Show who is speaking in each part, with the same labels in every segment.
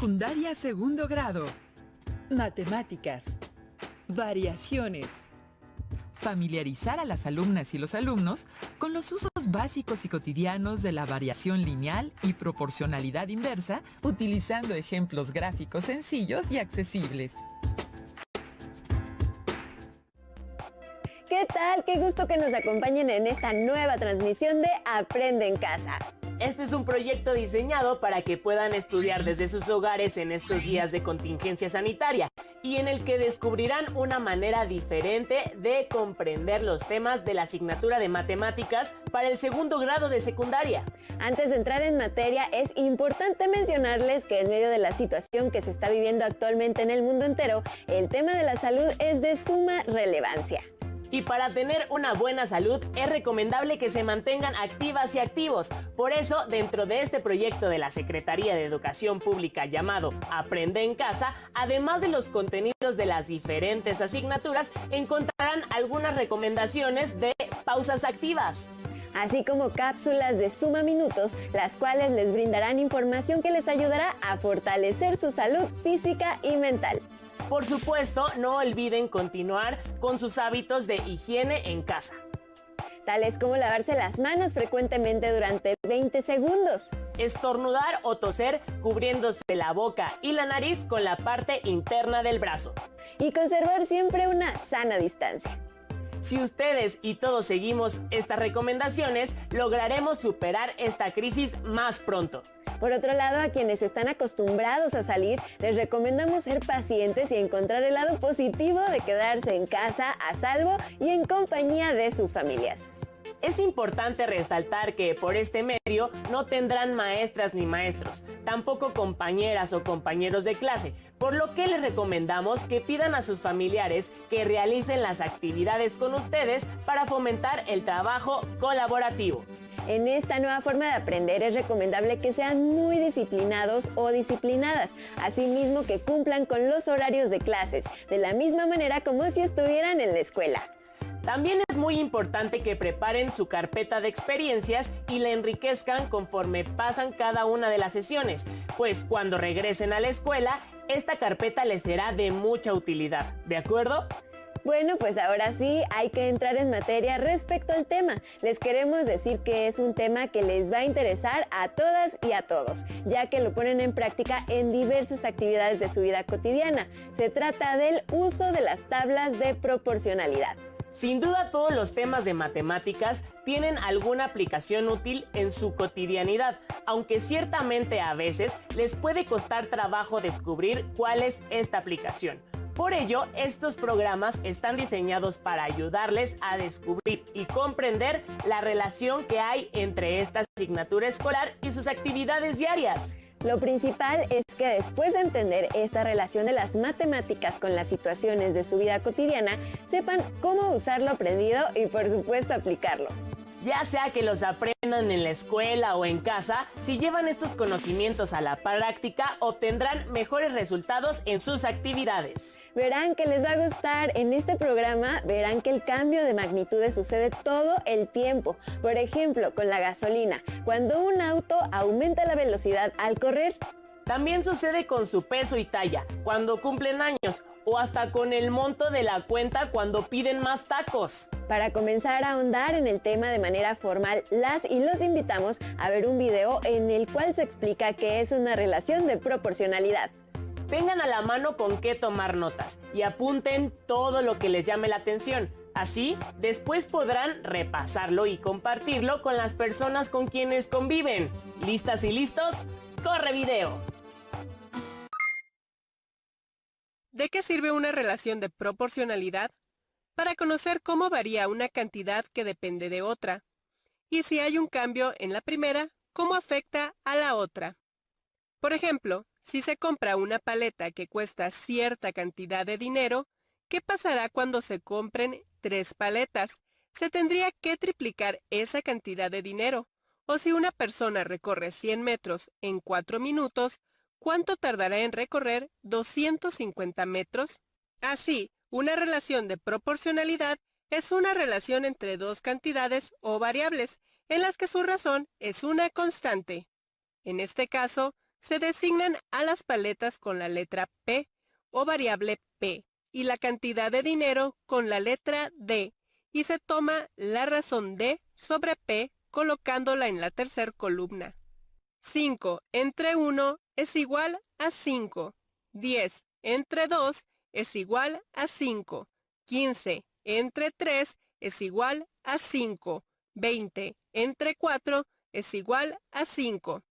Speaker 1: Secundaria segundo grado. Matemáticas. Variaciones. Familiarizar a las alumnas y los alumnos con los usos básicos y cotidianos de la variación lineal y proporcionalidad inversa, utilizando ejemplos gráficos sencillos y accesibles.
Speaker 2: ¿Qué tal? Qué gusto que nos acompañen en esta nueva transmisión de Aprende en Casa.
Speaker 3: Este es un proyecto diseñado para que puedan estudiar desde sus hogares en estos días de contingencia sanitaria y en el que descubrirán una manera diferente de comprender los temas de la asignatura de matemáticas para el segundo grado de secundaria.
Speaker 2: Antes de entrar en materia, es importante mencionarles que en medio de la situación que se está viviendo actualmente en el mundo entero, el tema de la salud es de suma relevancia.
Speaker 3: Y para tener una buena salud es recomendable que se mantengan activas y activos. Por eso, dentro de este proyecto de la Secretaría de Educación Pública llamado Aprende en Casa, además de los contenidos de las diferentes asignaturas, encontrarán algunas recomendaciones de pausas activas.
Speaker 2: Así como cápsulas de suma minutos, las cuales les brindarán información que les ayudará a fortalecer su salud física y mental.
Speaker 3: Por supuesto, no olviden continuar con sus hábitos de higiene en casa,
Speaker 2: tales como lavarse las manos frecuentemente durante 20 segundos.
Speaker 3: Estornudar o toser cubriéndose la boca y la nariz con la parte interna del brazo.
Speaker 2: Y conservar siempre una sana distancia.
Speaker 3: Si ustedes y todos seguimos estas recomendaciones, lograremos superar esta crisis más pronto.
Speaker 2: Por otro lado, a quienes están acostumbrados a salir, les recomendamos ser pacientes y encontrar el lado positivo de quedarse en casa a salvo y en compañía de sus familias.
Speaker 3: Es importante resaltar que por este medio no tendrán maestras ni maestros, tampoco compañeras o compañeros de clase, por lo que les recomendamos que pidan a sus familiares que realicen las actividades con ustedes para fomentar el trabajo colaborativo.
Speaker 2: En esta nueva forma de aprender es recomendable que sean muy disciplinados o disciplinadas, asimismo que cumplan con los horarios de clases, de la misma manera como si estuvieran en la escuela.
Speaker 3: También es muy importante que preparen su carpeta de experiencias y la enriquezcan conforme pasan cada una de las sesiones, pues cuando regresen a la escuela, esta carpeta les será de mucha utilidad, ¿de acuerdo?
Speaker 2: Bueno, pues ahora sí hay que entrar en materia respecto al tema. Les queremos decir que es un tema que les va a interesar a todas y a todos, ya que lo ponen en práctica en diversas actividades de su vida cotidiana. Se trata del uso de las tablas de proporcionalidad.
Speaker 3: Sin duda todos los temas de matemáticas tienen alguna aplicación útil en su cotidianidad, aunque ciertamente a veces les puede costar trabajo descubrir cuál es esta aplicación. Por ello, estos programas están diseñados para ayudarles a descubrir y comprender la relación que hay entre esta asignatura escolar y sus actividades diarias.
Speaker 2: Lo principal es que después de entender esta relación de las matemáticas con las situaciones de su vida cotidiana, sepan cómo usar lo aprendido y por supuesto aplicarlo.
Speaker 3: Ya sea que los aprendan en la escuela o en casa, si llevan estos conocimientos a la práctica, obtendrán mejores resultados en sus actividades.
Speaker 2: Verán que les va a gustar. En este programa verán que el cambio de magnitudes sucede todo el tiempo. Por ejemplo, con la gasolina, cuando un auto aumenta la velocidad al correr.
Speaker 3: También sucede con su peso y talla, cuando cumplen años, o hasta con el monto de la cuenta cuando piden más tacos.
Speaker 2: Para comenzar a ahondar en el tema de manera formal, las y los invitamos a ver un video en el cual se explica qué es una relación de proporcionalidad.
Speaker 3: Tengan a la mano con qué tomar notas y apunten todo lo que les llame la atención. Así, después podrán repasarlo y compartirlo con las personas con quienes conviven. ¿Listas y listos? ¡Corre video!
Speaker 4: ¿De qué sirve una relación de proporcionalidad? Para conocer cómo varía una cantidad que depende de otra. Y si hay un cambio en la primera, ¿cómo afecta a la otra? Por ejemplo, si se compra una paleta que cuesta cierta cantidad de dinero, ¿qué pasará cuando se compren 3 paletas? Se tendría que triplicar esa cantidad de dinero. O si una persona recorre 100 metros en 4 minutos, ¿cuánto tardará en recorrer 250 metros? Así, una relación de proporcionalidad es una relación entre dos cantidades o variables, en las que su razón es una constante. En este caso, se designan a las paletas con la letra P o variable P y la cantidad de dinero con la letra D, y se toma la razón D sobre P colocándola en la tercera columna. 5 entre 1 es igual a 5. 10 entre 2 es igual a 5. 15 entre 3 es igual a 5. 20 entre 4 es igual a 5.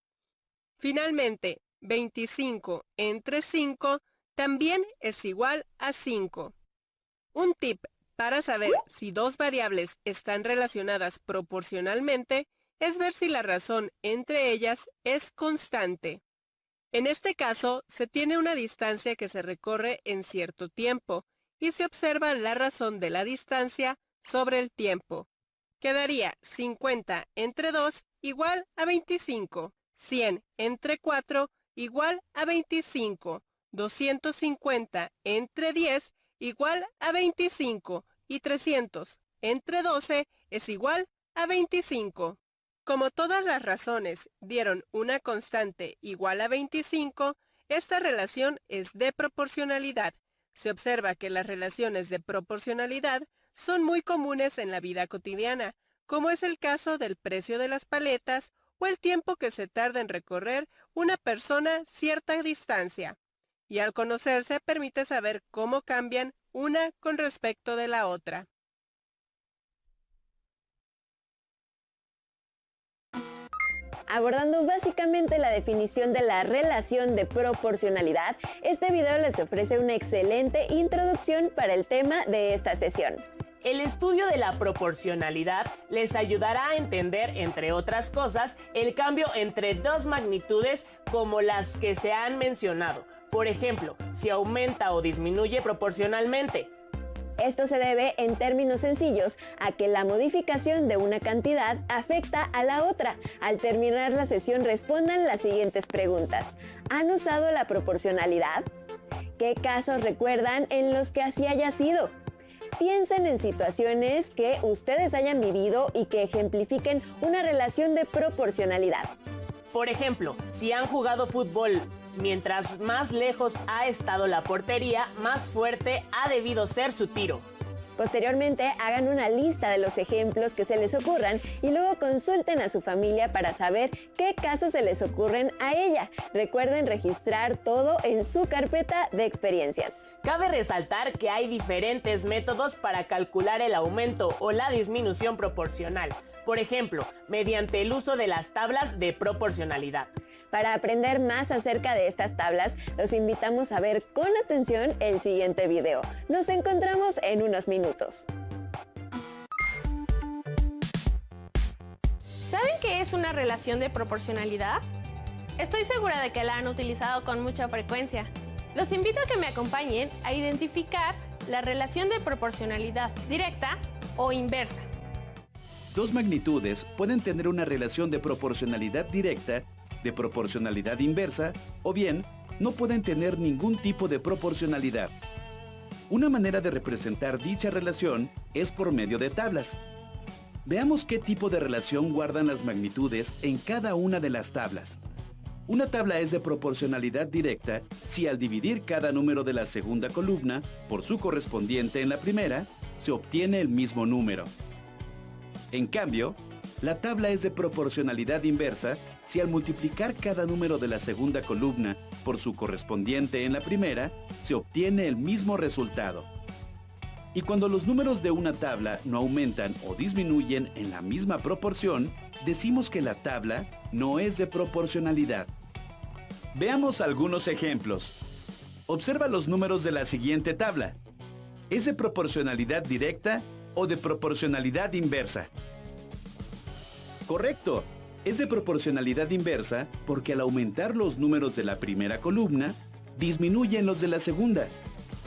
Speaker 4: Finalmente, 25 entre 5 también es igual a 5. Un tip para saber si dos variables están relacionadas proporcionalmente es ver si la razón entre ellas es constante. En este caso, se tiene una distancia que se recorre en cierto tiempo y se observa la razón de la distancia sobre el tiempo. Quedaría 50 entre 2 igual a 25, 100 entre 4 igual a 25, 250 entre 10 igual a 25 y 300 entre 12 es igual a 25. Como todas las razones dieron una constante igual a 25, esta relación es de proporcionalidad. Se observa que las relaciones de proporcionalidad son muy comunes en la vida cotidiana, como es el caso del precio de las paletas o el tiempo que se tarda en recorrer una persona cierta distancia. Y al conocerse permite saber cómo cambian una con respecto de la otra.
Speaker 2: Abordando básicamente la definición de la relación de proporcionalidad, este video les ofrece una excelente introducción para el tema de esta sesión.
Speaker 3: El estudio de la proporcionalidad les ayudará a entender, entre otras cosas, el cambio entre dos magnitudes como las que se han mencionado. Por ejemplo, si aumenta o disminuye proporcionalmente.
Speaker 2: Esto se debe, en términos sencillos, a que la modificación de una cantidad afecta a la otra. Al terminar la sesión respondan las siguientes preguntas. ¿Han usado la proporcionalidad? ¿Qué casos recuerdan en los que así haya sido? Piensen en situaciones que ustedes hayan vivido y que ejemplifiquen una relación de proporcionalidad.
Speaker 3: Por ejemplo, si han jugado fútbol, mientras más lejos ha estado la portería, más fuerte ha debido ser su tiro.
Speaker 2: Posteriormente, hagan una lista de los ejemplos que se les ocurran y luego consulten a su familia para saber qué casos se les ocurren a ella. Recuerden registrar todo en su carpeta de experiencias.
Speaker 3: Cabe resaltar que hay diferentes métodos para calcular el aumento o la disminución proporcional. Por ejemplo, mediante el uso de las tablas de proporcionalidad.
Speaker 2: Para aprender más acerca de estas tablas, los invitamos a ver con atención el siguiente video. Nos encontramos en unos minutos.
Speaker 5: ¿Saben qué es una relación de proporcionalidad? Estoy segura de que la han utilizado con mucha frecuencia. Los invito a que me acompañen a identificar la relación de proporcionalidad directa o inversa.
Speaker 6: Dos magnitudes pueden tener una relación de proporcionalidad directa, de proporcionalidad inversa, o bien no pueden tener ningún tipo de proporcionalidad. Una manera de representar dicha relación es por medio de tablas. Veamos qué tipo de relación guardan las magnitudes en cada una de las tablas. Una tabla es de proporcionalidad directa si al dividir cada número de la segunda columna por su correspondiente en la primera, se obtiene el mismo número. En cambio, la tabla es de proporcionalidad inversa si al multiplicar cada número de la segunda columna por su correspondiente en la primera, se obtiene el mismo resultado. Y cuando los números de una tabla no aumentan o disminuyen en la misma proporción, decimos que la tabla no es de proporcionalidad. Veamos algunos ejemplos. Observa los números de la siguiente tabla. ¿Es de proporcionalidad directa o de proporcionalidad inversa? Correcto, es de proporcionalidad inversa porque al aumentar los números de la primera columna, disminuyen los de la segunda.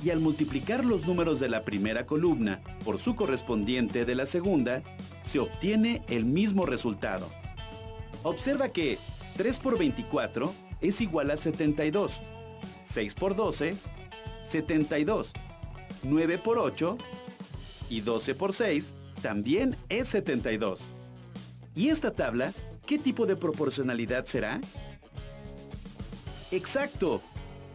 Speaker 6: Y al multiplicar los números de la primera columna por su correspondiente de la segunda, se obtiene el mismo resultado. Observa que 3 por 24 es igual a 72, 6 por 12, 72, 9 por 8 y 12 por 6 también es 72. ¿Y esta tabla, qué tipo de proporcionalidad será? ¡Exacto!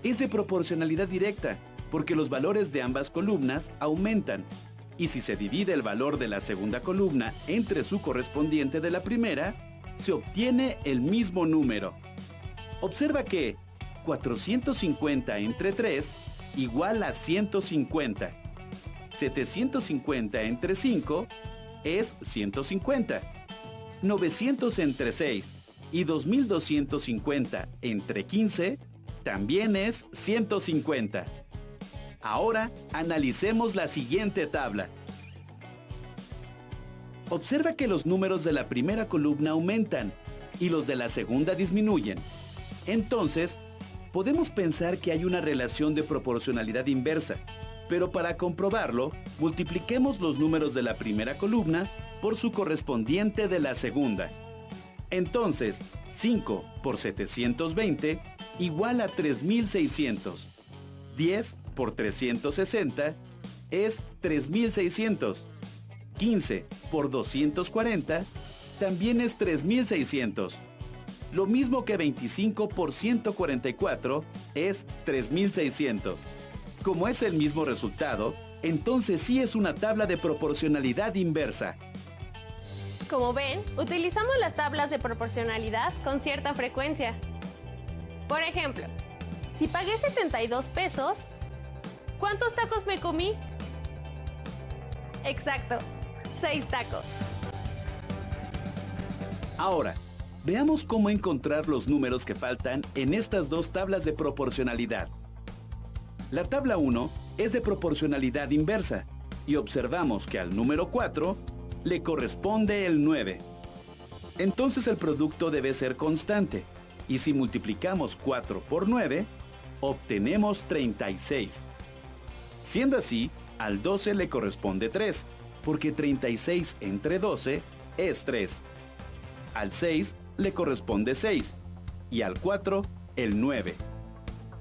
Speaker 6: Es de proporcionalidad directa, porque los valores de ambas columnas aumentan. Y si se divide el valor de la segunda columna entre su correspondiente de la primera, se obtiene el mismo número. Observa que 450 entre 3 igual a 150. 750 entre 5 es 150. 900 entre 6 y 2250 entre 15 también es 150. Ahora analicemos la siguiente tabla. Observa que los números de la primera columna aumentan y los de la segunda disminuyen. Entonces, podemos pensar que hay una relación de proporcionalidad inversa, pero para comprobarlo, multipliquemos los números de la primera columna por su correspondiente de la segunda. Entonces, 5 por 720 igual a 3600. 10 por 360 es 3600. 15 por 240 también es 3600. Lo mismo que 25 por 144 es 3600. Como es el mismo resultado, entonces sí es una tabla de proporcionalidad inversa.
Speaker 5: Como ven, utilizamos las tablas de proporcionalidad con cierta frecuencia. Por ejemplo, si pagué 72 pesos, ¿cuántos tacos me comí? Exacto, 6 tacos.
Speaker 6: Ahora, veamos cómo encontrar los números que faltan en estas dos tablas de proporcionalidad. La tabla 1 es de proporcionalidad inversa y observamos que al número 4 le corresponde el 9. Entonces el producto debe ser constante y si multiplicamos 4 por 9, obtenemos 36. Siendo así, al 12 le corresponde 3, porque 36 entre 12 es 3. Al 6 le corresponde 6 y al 4 el 9.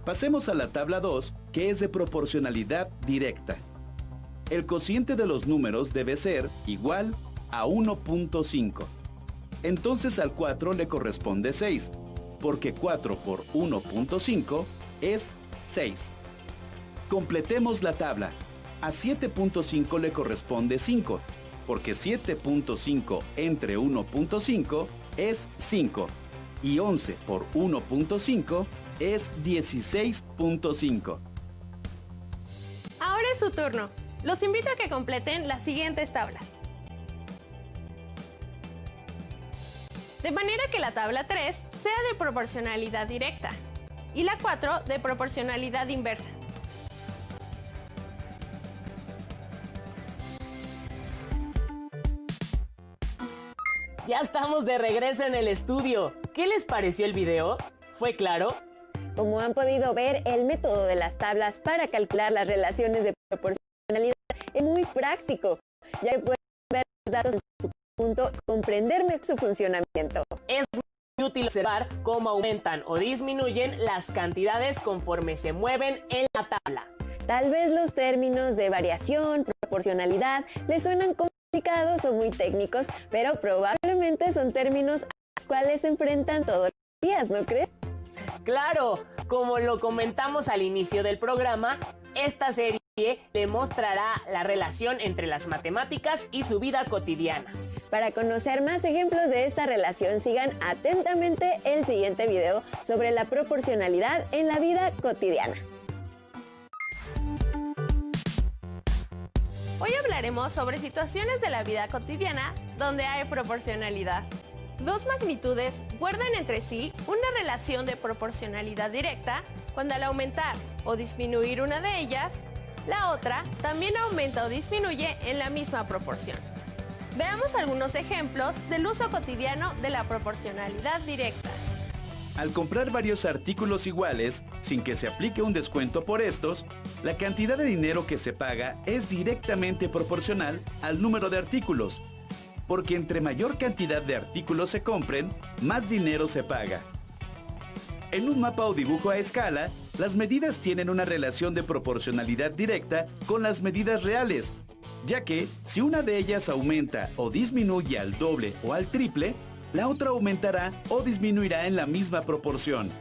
Speaker 6: Pasemos a la tabla 2, que es de proporcionalidad directa. El cociente de los números debe ser igual a 1.5. Entonces al 4 le corresponde 6, porque 4 por 1.5 es 6. Completemos la tabla. A 7.5 le corresponde 5, porque 7.5 entre 1.5 es 5. Y 11 por 1.5 es 16.5.
Speaker 5: Ahora es su turno. Los invito a que completen las siguientes tablas. De manera que la tabla 3 sea de proporcionalidad directa y la 4 de proporcionalidad inversa.
Speaker 3: Ya estamos de regreso en el estudio. ¿Qué les pareció el video? ¿Fue claro?
Speaker 2: Como han podido ver, el método de las tablas para calcular las relaciones de proporcionalidad es muy práctico, ya que pueden ver los datos en su punto y comprender mejor su funcionamiento.
Speaker 3: Es muy útil observar cómo aumentan o disminuyen las cantidades conforme se mueven en la tabla.
Speaker 2: Tal vez los términos de variación, proporcionalidad, les suenan complicados o muy técnicos, pero probablemente son términos a los cuales se enfrentan todos los días, ¿no crees?
Speaker 3: Claro, como lo comentamos al inicio del programa, esta serie demostrará la relación entre las matemáticas y su vida cotidiana.
Speaker 2: Para conocer más ejemplos de esta relación, sigan atentamente el siguiente video sobre la proporcionalidad en la vida cotidiana.
Speaker 5: Hoy hablaremos sobre situaciones de la vida cotidiana donde hay proporcionalidad. Dos magnitudes guardan entre sí una relación de proporcionalidad directa cuando al aumentar o disminuir una de ellas, la otra también aumenta o disminuye en la misma proporción. Veamos algunos ejemplos del uso cotidiano de la proporcionalidad directa.
Speaker 6: Al comprar varios artículos iguales, sin que se aplique un descuento por estos, la cantidad de dinero que se paga es directamente proporcional al número de artículos, porque entre mayor cantidad de artículos se compren, más dinero se paga. En un mapa o dibujo a escala, las medidas tienen una relación de proporcionalidad directa con las medidas reales, ya que si una de ellas aumenta o disminuye al doble o al triple, la otra aumentará o disminuirá en la misma proporción.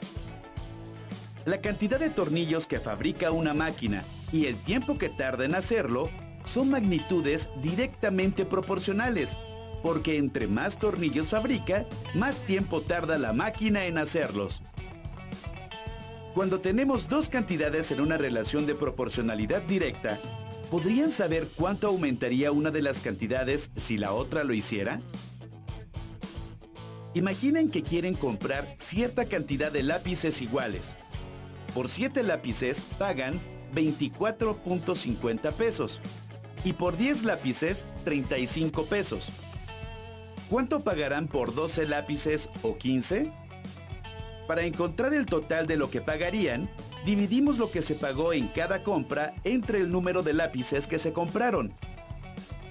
Speaker 6: La cantidad de tornillos que fabrica una máquina y el tiempo que tarda en hacerlo son magnitudes directamente proporcionales, porque entre más tornillos fabrica, más tiempo tarda la máquina en hacerlos. Cuando tenemos dos cantidades en una relación de proporcionalidad directa, ¿podrían saber cuánto aumentaría una de las cantidades si la otra lo hiciera? Imaginen que quieren comprar cierta cantidad de lápices iguales. Por 7 lápices pagan 24.50 pesos y por 10 lápices 35 pesos. ¿Cuánto pagarán por 12 lápices o 15? Para encontrar el total de lo que pagarían, dividimos lo que se pagó en cada compra entre el número de lápices que se compraron.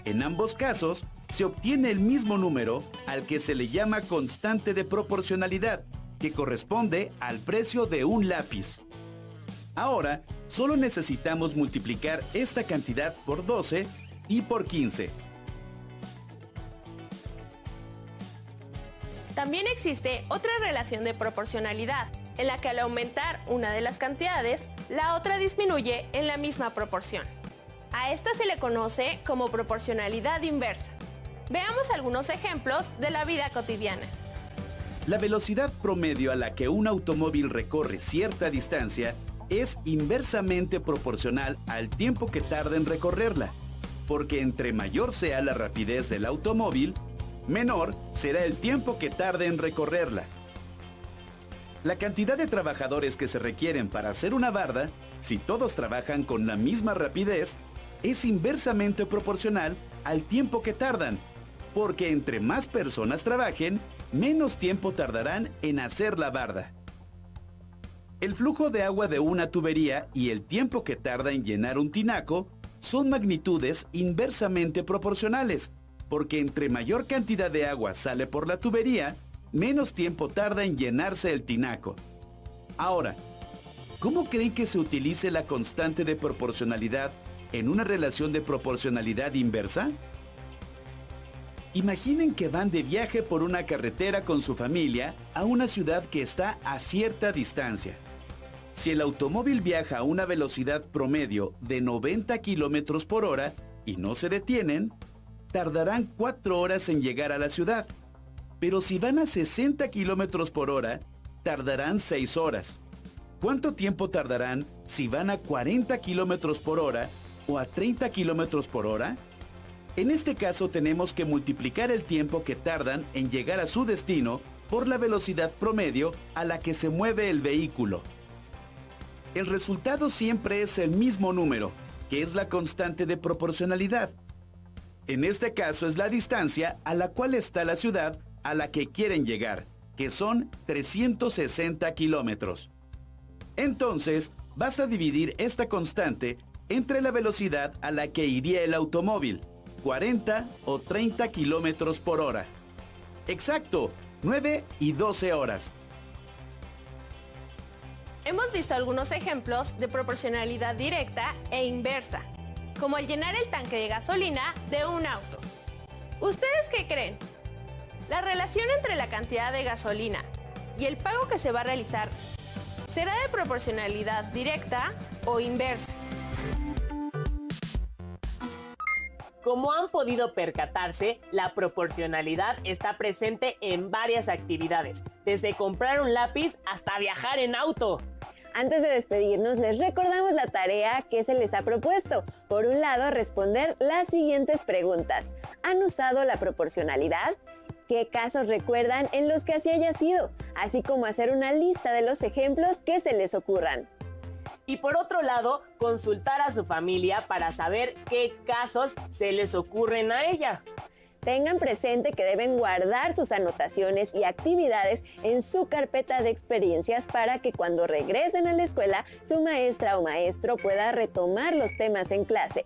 Speaker 6: En ambos casos, se obtiene el mismo número al que se le llama constante de proporcionalidad, que corresponde al precio de un lápiz. Ahora, solo necesitamos multiplicar esta cantidad por 12 y por 15.
Speaker 5: También existe otra relación de proporcionalidad, en la que al aumentar una de las cantidades, la otra disminuye en la misma proporción. A esta se le conoce como proporcionalidad inversa. Veamos algunos ejemplos de la vida cotidiana.
Speaker 6: La velocidad promedio a la que un automóvil recorre cierta distancia es inversamente proporcional al tiempo que tarda en recorrerla, porque entre mayor sea la rapidez del automóvil, menor será el tiempo que tarde en recorrerla. La cantidad de trabajadores que se requieren para hacer una barda, si todos trabajan con la misma rapidez, es inversamente proporcional al tiempo que tardan, porque entre más personas trabajen, menos tiempo tardarán en hacer la barda. El flujo de agua de una tubería y el tiempo que tarda en llenar un tinaco son magnitudes inversamente proporcionales, porque entre mayor cantidad de agua sale por la tubería, menos tiempo tarda en llenarse el tinaco. Ahora, ¿cómo creen que se utilice la constante de proporcionalidad en una relación de proporcionalidad inversa? Imaginen que van de viaje por una carretera con su familia a una ciudad que está a cierta distancia. Si el automóvil viaja a una velocidad promedio de 90 kilómetros por hora y no se detienen, tardarán 4 horas en llegar a la ciudad. Pero si van a 60 kilómetros por hora, tardarán 6 horas. ¿Cuánto tiempo tardarán si van a 40 kilómetros por hora o a 30 kilómetros por hora? En este caso tenemos que multiplicar el tiempo que tardan en llegar a su destino por la velocidad promedio a la que se mueve el vehículo. El resultado siempre es el mismo número, que es la constante de proporcionalidad. En este caso es la distancia a la cual está la ciudad a la que quieren llegar, que son 360 kilómetros. Entonces, basta dividir esta constante entre la velocidad a la que iría el automóvil, 40 o 30 kilómetros por hora. Exacto, 9 y 12 horas.
Speaker 5: Hemos visto algunos ejemplos de proporcionalidad directa e inversa, como el llenar el tanque de gasolina de un auto. ¿Ustedes qué creen? ¿La relación entre la cantidad de gasolina y el pago que se va a realizar será de proporcionalidad directa o inversa?
Speaker 3: Como han podido percatarse, la proporcionalidad está presente en varias actividades, desde comprar un lápiz hasta viajar en auto.
Speaker 2: Antes de despedirnos, les recordamos la tarea que se les ha propuesto. Por un lado, responder las siguientes preguntas. ¿Han usado la proporcionalidad? ¿Qué casos recuerdan en los que así haya sido? Así como hacer una lista de los ejemplos que se les ocurran.
Speaker 3: Y por otro lado, consultar a su familia para saber qué casos se les ocurren a ella.
Speaker 2: Tengan presente que deben guardar sus anotaciones y actividades en su carpeta de experiencias para que cuando regresen a la escuela, su maestra o maestro pueda retomar los temas en clase.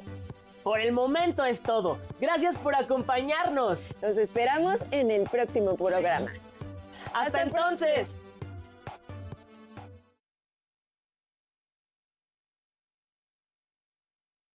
Speaker 3: Por el momento es todo. Gracias por acompañarnos.
Speaker 2: Los esperamos en el próximo programa.
Speaker 3: ¡Hasta entonces!